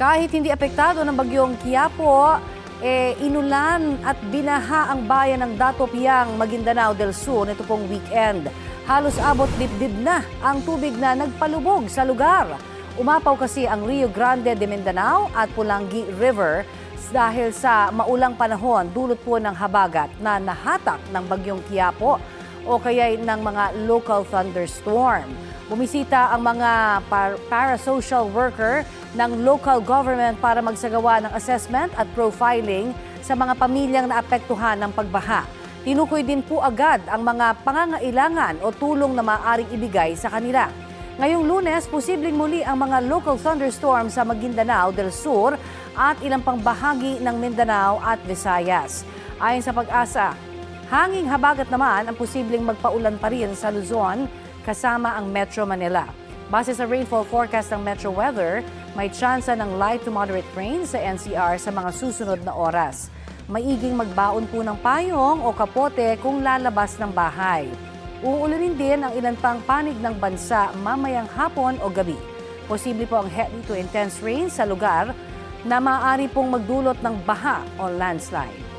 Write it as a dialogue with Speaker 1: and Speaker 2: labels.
Speaker 1: Kahit hindi apektado ng bagyong Quiapo, inulan at binaha ang bayan ng Dato Piang, Maguindanao del Sur nito pong weekend. Halos abot dibdib na ang tubig na nagpalubog sa lugar. Umapaw kasi ang Rio Grande de Mindanao at Pulangi River dahil sa maulang panahon dulot po ng habagat na nahatak ng bagyong Quiapo o kaya ng mga local thunderstorm. Bumisita ang mga parasocial worker ng local government para magsagawa ng assessment at profiling sa mga pamilyang naapektuhan ng pagbaha. Tinukoy din po agad ang mga pangangailangan o tulong na maaaring ibigay sa kanila. Ngayong Lunes, posibleng muli ang mga local thunderstorm sa Maguindanao del Sur at ilang pang bahagi ng Mindanao at Visayas. Ayon sa Pag-asa, hanging habagat naman ang posibleng magpaulan pa rin sa Luzon kasama ang Metro Manila. Base sa rainfall forecast ng Metro Weather, may tsansa ng light to moderate rain sa NCR sa mga susunod na oras. Maiging magbaon po ng payong o kapote kung lalabas ng bahay. Uulanin din ang ilan pang panig ng bansa mamayang hapon o gabi. Posible po ang heavy to intense rain sa lugar na maaari pong magdulot ng baha o landslide.